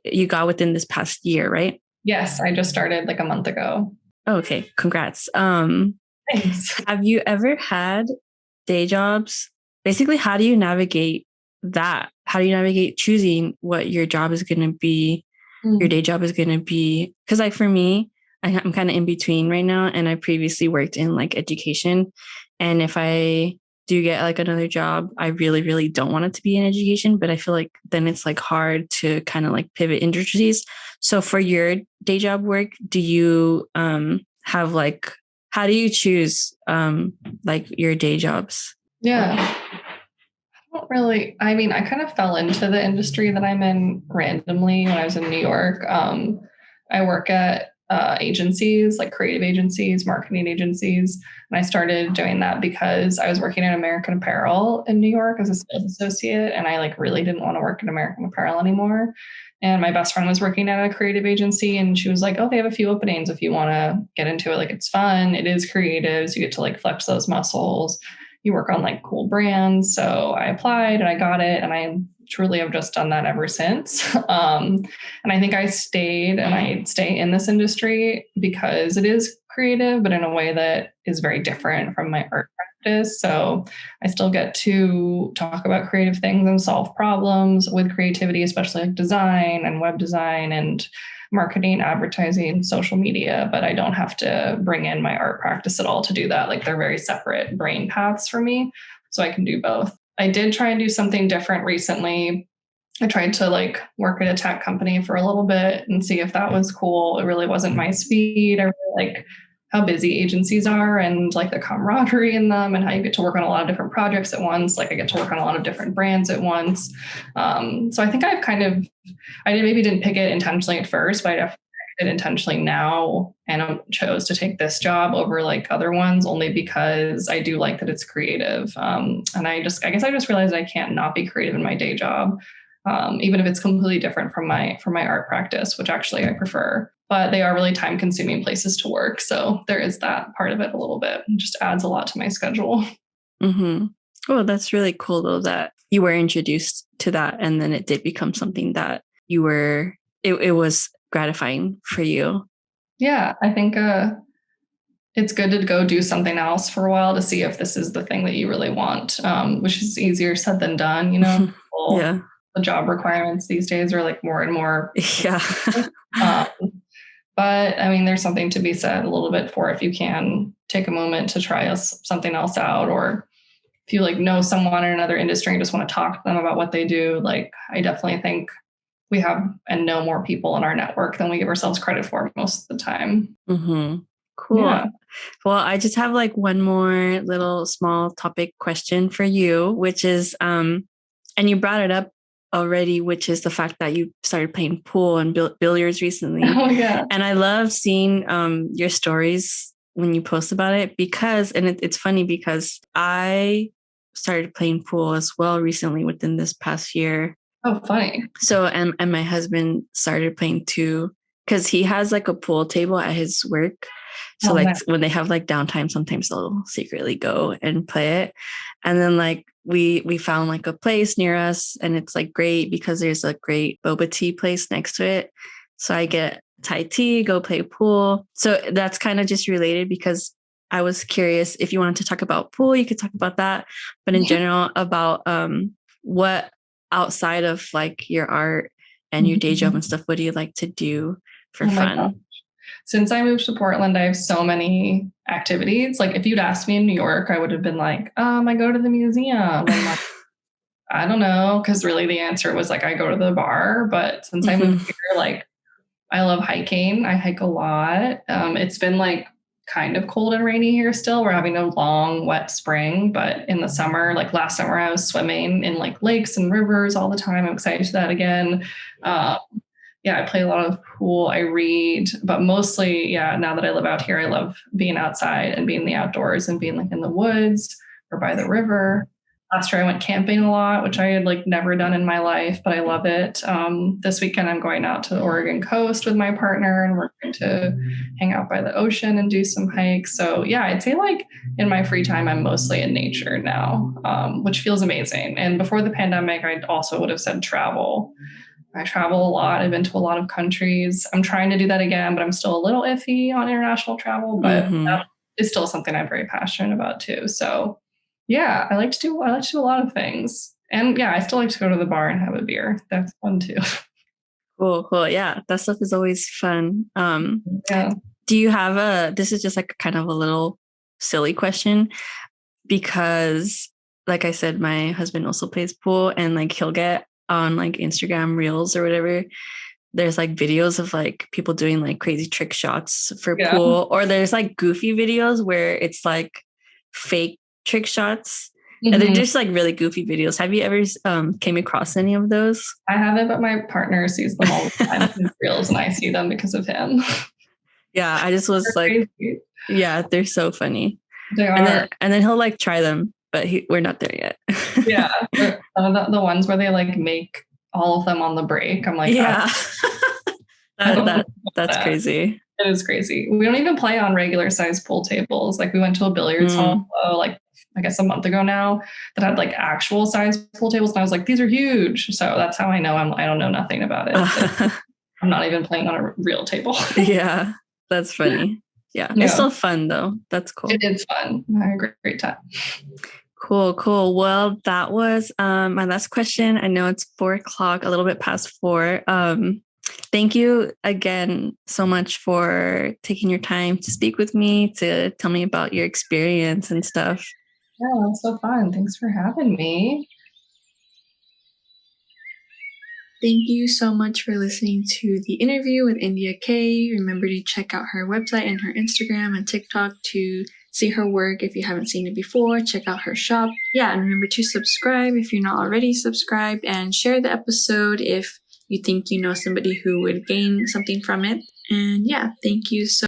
you got within this past year, right? Yes, I just started like a month ago. Oh, okay, congrats. Thanks. Have you ever had day jobs? Basically, how do you navigate that? How do you navigate choosing what your job is going to be, your day job is going to be? Because like for me, I'm kind of in between right now, and I previously worked in like education. And if I do get like another job, I really, really don't want it to be in education, but I feel like then it's like hard to kind of like pivot industries. So for your day job work, do you have like, how do you choose like your day jobs? Yeah. I don't really, I mean, I kind of fell into the industry that I'm in randomly when I was in New York. I work at agencies, like creative agencies, marketing agencies. And I started doing that because I was working in American Apparel in New York as a sales associate, and I like really didn't want to work in American Apparel anymore. And my best friend was working at a creative agency, and she was like, "Oh, they have a few openings if you want to get into it. Like, it's fun. It is creative. So you get to like flex those muscles. You work on like cool brands." So I applied and I got it, and I truly have just done that ever since. And I think I stayed and I stay in this industry because it is creative, but in a way that is very different from my art practice. So I still get to talk about creative things and solve problems with creativity, especially like design and web design and marketing, advertising, social media, but I don't have to bring in my art practice at all to do that. Like they're very separate brain paths for me. So I can do both. I did try and do something different recently. I tried to like work at a tech company for a little bit and see if that was cool. It really wasn't my speed. I really like how busy agencies are and like the camaraderie in them and how you get to work on a lot of different projects at once. Like I get to work on a lot of different brands at once. So I think I maybe didn't pick it intentionally at first, but I definitely picked it intentionally now and chose to take this job over like other ones only because I do like that it's creative. And I guess I just realized I can't not be creative in my day job. Even if it's completely different from my art practice, which actually I prefer. But they are really time-consuming places to work. So there is that part of it a little bit. It just adds a lot to my schedule. Mm-hmm. Oh, that's really cool, though, that you were introduced to that. And then it did become something that it was gratifying for you. Yeah, I think it's good to go do something else for a while to see if this is the thing that you really want, which is easier said than done, you know? Yeah. The job requirements these days are like more and more. Yeah. But I mean, there's something to be said a little bit for if you can take a moment to try something else out, or if you like know someone in another industry and just want to talk to them about what they do. Like, I definitely think we have and know more people in our network than we give ourselves credit for most of the time. Mm-hmm. Cool. Yeah. Well, I just have like one more little small topic question for you, which is, and you brought it up already, which is the fact that you started playing pool and billiards recently. Oh, yeah. And I love seeing your stories when you post about it because, and it's funny because I started playing pool as well recently within this past year. Oh, funny. So, and my husband started playing too, because he has like a pool table at his work. So like nice. When they have like downtime, sometimes they'll secretly go and play it. And then like we found like a place near us, and it's like great because there's a great boba tea place next to it. So I get Thai tea, go play pool. So that's kind of just related because I was curious if you wanted to talk about pool, you could talk about that. But in general about what outside of like your art and your day job and stuff, what do you like to do for fun? God. Since I moved to Portland, I have so many activities. Like if you'd asked me in New York, I would have been like, I go to the museum. I'm like, I don't know. Cause really the answer was like, I go to the bar. But since I moved here, like I love hiking. I hike a lot. It's been like kind of cold and rainy here still. We're having a long, wet spring, but in the summer, like last summer, I was swimming in like lakes and rivers all the time. I'm excited to that again. I play a lot of pool. I read, but mostly, now that I live out here, I love being outside and being in the outdoors and being like in the woods or by the river. Last year I went camping a lot, which I had like never done in my life, but I love it. This weekend I'm going out to the Oregon coast with my partner, and we're going to hang out by the ocean and do some hikes. So I'd say like in my free time, I'm mostly in nature now, which feels amazing. And before the pandemic, I also would have said travel. I travel a lot. I've been to a lot of countries. I'm trying to do that again, but I'm still a little iffy on international travel, but that is still something I'm very passionate about too. So I like to do a lot of things. And I still like to go to the bar and have a beer. That's fun too. Cool. Yeah. That stuff is always fun. Do you have this is just like kind of a little silly question, because like I said, my husband also plays pool, and like he'll get on like Instagram reels or whatever, there's like videos of like people doing like crazy trick shots for pool, or there's like goofy videos where it's like fake trick shots, and they're just like really goofy videos. Have you ever came across any of those? I haven't, but my partner sees them all the time in reels, and I see them because of him. Yeah, I just was They're like, crazy. yeah, they're so funny. They are. And then he'll like try them, but we're not there yet. Yeah. Some of the ones where they like make all of them on the break. I'm like, Yeah. I don't know That's that. crazy. It is crazy. We don't even play on regular size pool tables. Like we went to a billiards hall, like I guess a month ago now, that had like actual size pool tables, and I was like, these are huge. So that's how I know I don't know nothing about it. I'm not even playing on a real table. Yeah, that's funny. Yeah, it's still fun though. That's cool. It is fun. I had a great time. Cool. Well, that was my last question. I know it's 4:00, a little bit past 4. Thank you again so much for taking your time to speak with me, to tell me about your experience and stuff. Yeah, that's so fun. Thanks for having me. Thank you so much for listening to the interview with India K. Remember to check out her website and her Instagram and TikTok to see her work if you haven't seen it before. Check out her shop. Yeah, and remember to subscribe if you're not already subscribed, and share the episode if you think you know somebody who would gain something from it. And yeah, thank you so